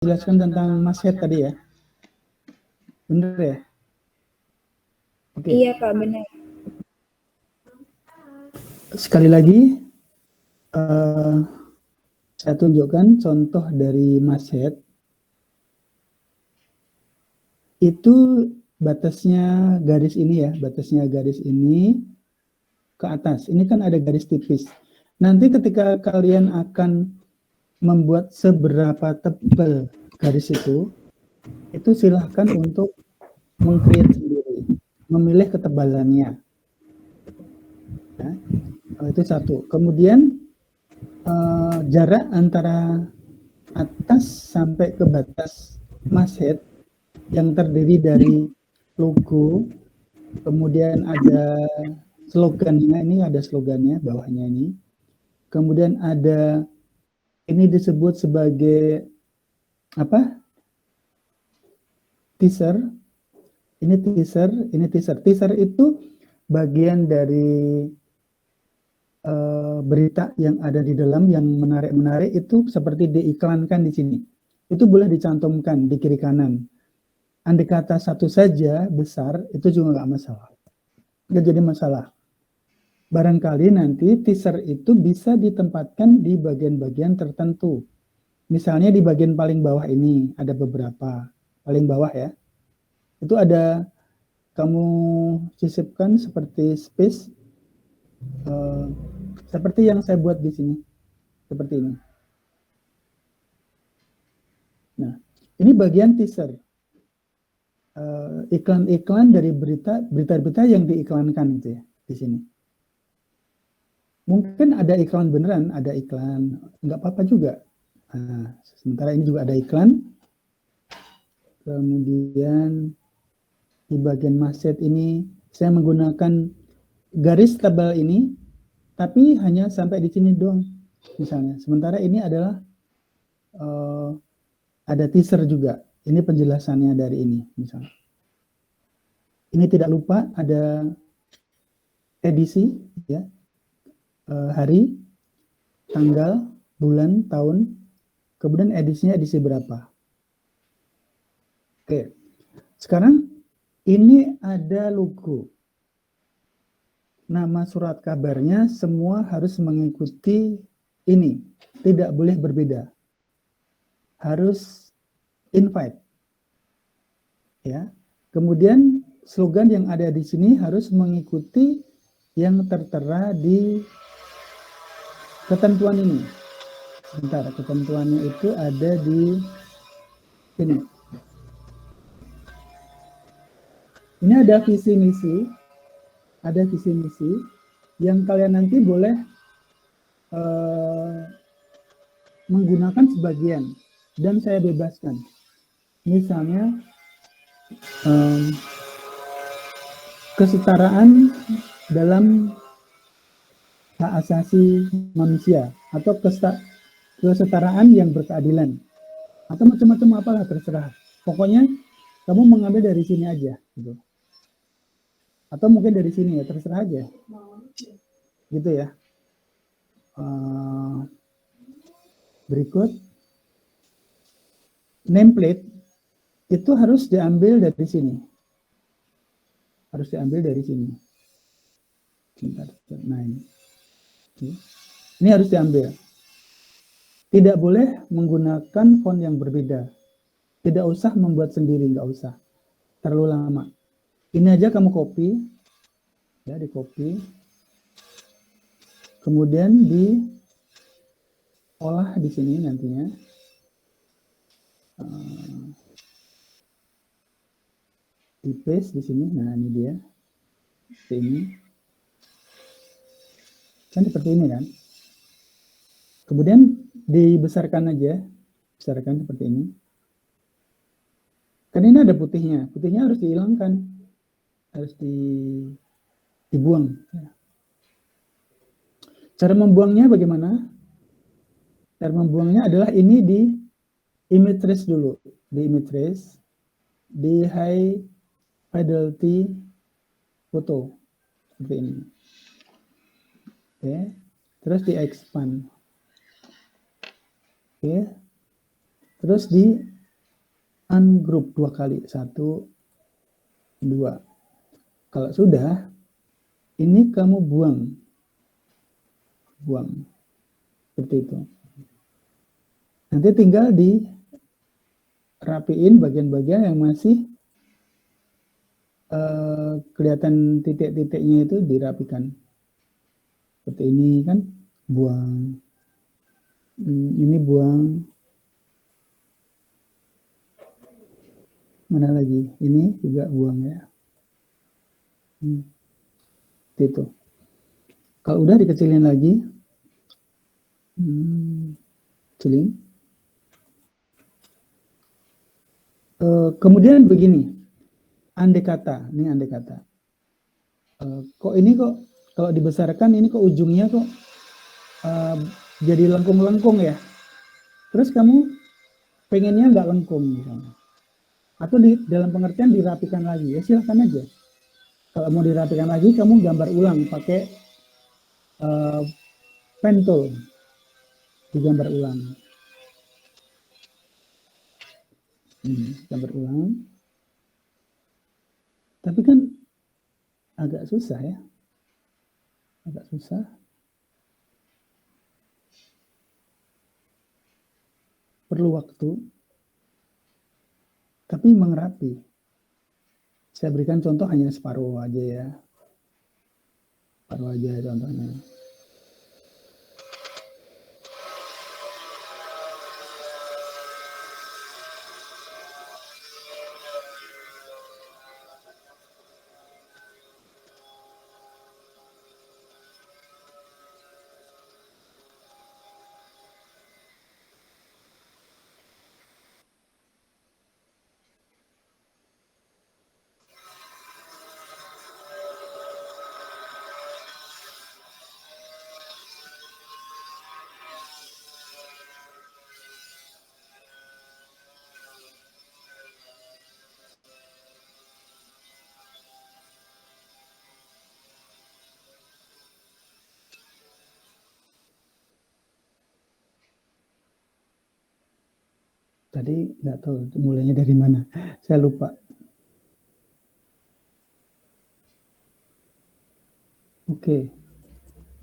Jelaskan tentang mashead tadi ya. Bener ya? Oke. Iya Pak, benar. Sekali lagi, saya tunjukkan contoh dari mashead. Itu batasnya garis ini ya, batasnya garis ini ke atas. Ini kan ada garis tipis. Nanti ketika kalian akan membuat seberapa tebal garis itu silahkan untuk meng-create sendiri, memilih ketebalannya. Ya, itu satu. Kemudian jarak antara atas sampai ke batas mashead yang terdiri dari logo, kemudian ada slogannya, ini ada slogannya bawahnya ini. Kemudian ada, ini disebut sebagai apa? Teaser. Ini teaser, ini teaser. Teaser itu bagian dari berita yang ada di dalam yang menarik-menarik itu seperti diiklankan di sini. Itu boleh dicantumkan di kiri kanan. Andai kata satu saja besar, itu juga nggak masalah. Nggak jadi masalah. Barangkali nanti teaser itu bisa ditempatkan di bagian-bagian tertentu. Misalnya di bagian paling bawah ini, ada beberapa. Paling bawah ya. Itu ada, kamu sisipkan seperti space, seperti yang saya buat di sini. Seperti ini. Nah, ini bagian teaser. Iklan-iklan dari berita-berita yang diiklankan itu ya, di sini. Mungkin ada iklan beneran, ada iklan, nggak apa-apa juga. Nah, sementara ini juga ada iklan. Kemudian di bagian mashead ini saya menggunakan garis tebal ini, tapi hanya sampai di sini doang, misalnya. Sementara ini adalah ada teaser juga. Ini penjelasannya dari ini, misalnya. Ini tidak lupa ada edisi, ya, hari, tanggal, bulan, tahun, kemudian edisinya edisi berapa. Oke, sekarang ini ada logo. Nama surat kabarnya semua harus mengikuti ini, tidak boleh berbeda. Harus invite. Ya. Kemudian slogan yang ada di sini harus mengikuti yang tertera di ketentuan ini. Sebentar, ketentuannya itu ada di sini. Ini ada visi misi, yang kalian nanti boleh menggunakan sebagian dan saya bebaskan. Misalnya kesetaraan dalam hak asasi manusia atau kesetaraan yang berkeadilan atau macam-macam apalah, terserah. Pokoknya kamu mengambil dari sini aja gitu. Atau mungkin dari sini ya, terserah aja. Gitu ya. Berikut, nameplate itu harus diambil dari sini. Harus diambil dari sini. Nah ini harus diambil. Tidak boleh menggunakan font yang berbeda. Tidak usah membuat sendiri, nggak usah. Terlalu lama. Ini aja kamu copy, ya, di copy. Kemudian diolah di sini nantinya. Di paste di sini. Nah, ini dia. Seperti ini. Kan seperti ini kan. Kemudian dibesarkan aja. Besarkan seperti ini. Kan ini ada putihnya. Putihnya harus dihilangkan. Harus dibuang. Cara membuangnya bagaimana? Cara membuangnya adalah ini di image trace dulu. Di image trace. Di high fidelity foto. Seperti ini. Oke. Terus di expand. Oke. Terus di ungroup 2 kali, 1, 2. Kalau sudah, ini kamu buang, seperti itu. Nanti tinggal dirapiin bagian-bagian yang masih kelihatan titik-titiknya, itu dirapikan. Seperti ini kan, buang. Ini buang. Mana lagi? Ini juga buang ya. Itu. Kalau udah dikecilin lagi, kecilin. Kemudian begini, andai kata, ini andai kata. Kok ini kok kalau dibesarkan ini kok ujungnya kok jadi lengkung-lengkung ya. Terus kamu pengennya nggak lengkung misalnya. Atau dalam pengertian dirapikan lagi, ya silahkan aja. Kalau mau dirapikan lagi, kamu gambar ulang pakai pen tool, digambar ulang. Gambar ulang. Tapi kan agak susah ya. Agak susah. Perlu waktu. Tapi mengerapi. Saya berikan contoh hanya separuh aja ya. Separuh aja contohnya. Tadi nggak tahu mulainya dari mana, saya lupa. Oke,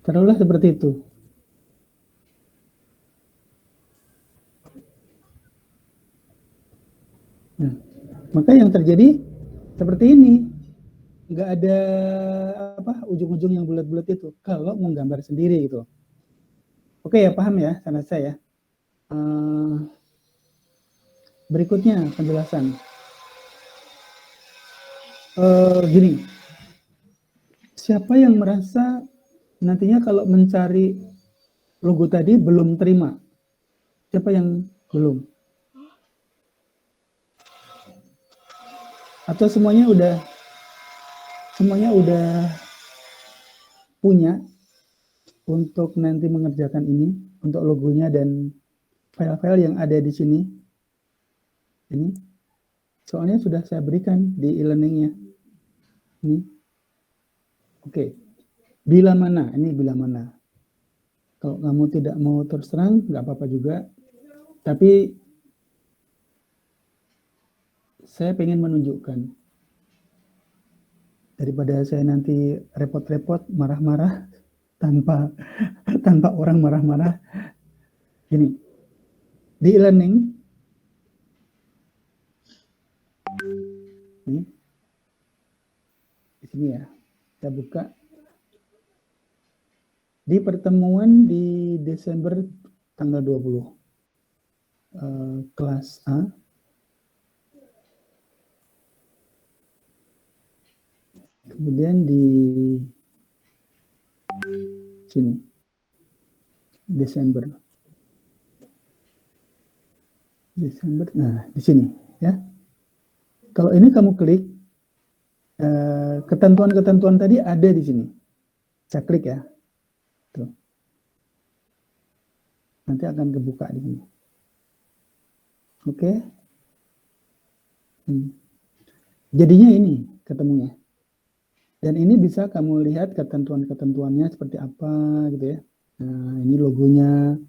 taruhlah seperti itu. Nah, maka yang terjadi seperti ini, nggak ada ujung-ujung yang bulat-bulat itu. Kalau mau gambar sendiri gitu. Oke ya, paham ya, sana saya. Berikutnya penjelasan. Gini, siapa yang merasa nantinya kalau mencari logo tadi belum terima? Siapa yang belum? Atau semuanya udah punya untuk nanti mengerjakan ini, untuk logonya dan file-file yang ada di sini? Ini soalnya sudah saya berikan di e-learningnya. Ini. Oke. Bila mana? Ini bila mana? Kalau kamu tidak mau terus terang, nggak apa-apa juga. Tapi saya pengen menunjukkan. Daripada saya nanti repot-repot, marah-marah, tanpa orang marah-marah. Gini, di e-learning, ini, di sini ya, saya buka. Di pertemuan di Desember tanggal 20, kelas A, kemudian di sini, Desember, nah di sini ya. Kalau ini kamu klik, ketentuan-ketentuan tadi ada di sini. Saya klik ya. Tuh. Nanti akan kebuka di sini. Oke. Jadinya ini ketemunya. Dan ini bisa kamu lihat ketentuan-ketentuannya seperti apa gitu ya. Nah, ini logonya.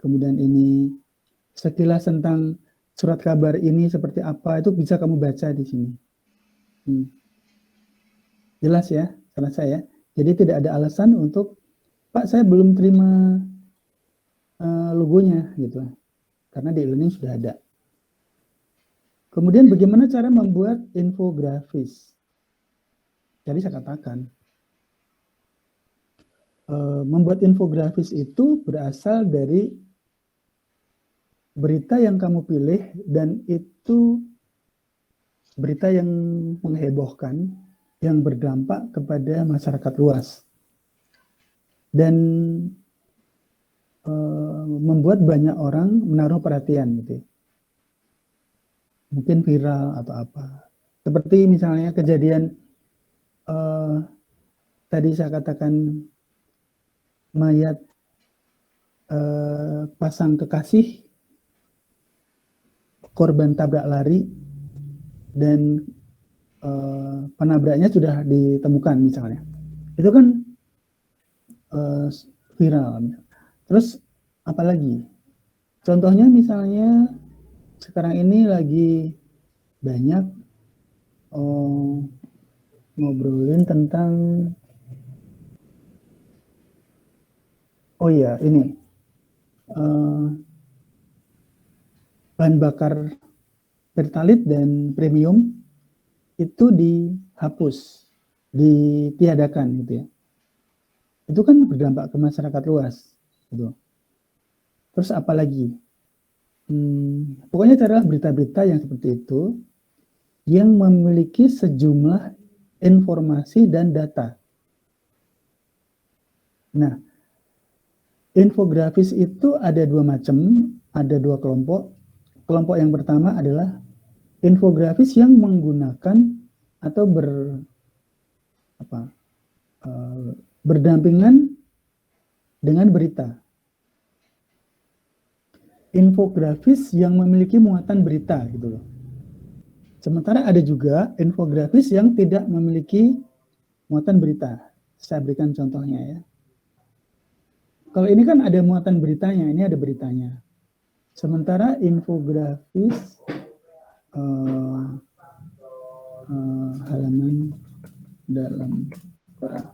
Kemudian ini sekilas tentang surat kabar ini seperti apa, itu bisa kamu baca di sini. Jelas ya, selesai ya. Jadi tidak ada alasan untuk, Pak saya belum terima logonya gitu, karena di e-learning sudah ada. Kemudian bagaimana cara membuat infografis? Jadi saya katakan, membuat infografis itu berasal dari berita yang kamu pilih, dan itu berita yang menghebohkan, yang berdampak kepada masyarakat luas, dan membuat banyak orang menaruh perhatian gitu. Mungkin viral atau apa. Seperti misalnya kejadian tadi saya katakan mayat pasang kekasih, korban tabrak lari, dan penabraknya sudah ditemukan misalnya. Itu kan viral. Terus apalagi? Contohnya misalnya sekarang ini lagi banyak ngobrolin tentang, oh iya ini, bahan bakar pertalite dan premium itu dihapus, ditiadakan gitu ya. Itu kan berdampak ke masyarakat luas gitu. Terus apalagi? Pokoknya adalah berita-berita yang seperti itu, yang memiliki sejumlah informasi dan data. Nah, infografis itu ada dua macam, ada dua kelompok. Kelompok yang pertama adalah infografis yang menggunakan atau berdampingan dengan berita. Infografis yang memiliki muatan berita gitu loh. Sementara ada juga infografis yang tidak memiliki muatan berita. Saya berikan contohnya ya. Kalau ini kan ada muatan beritanya, ini ada beritanya. Sementara infografis halaman dalam Quran.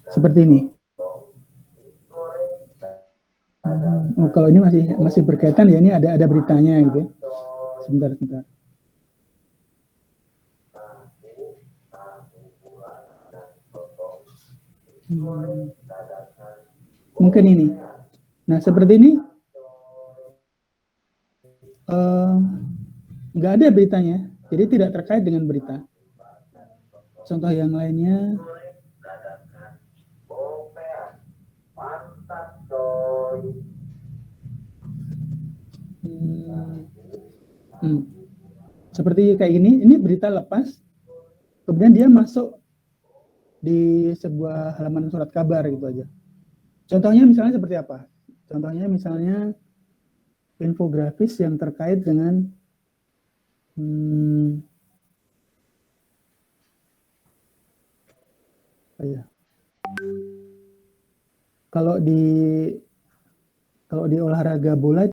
Seperti ini. Oh, kalau ini masih berkaitan ya, ini ada beritanya gitu. Sebentar. Mungkin ini. Nah, seperti ini nggak ada beritanya, jadi tidak terkait dengan berita. Contoh yang lainnya, seperti kayak ini berita lepas, kemudian dia masuk di sebuah halaman surat kabar gitu aja. Contohnya misalnya seperti apa? Contohnya misalnya infografis yang terkait dengan kalau di olahraga bola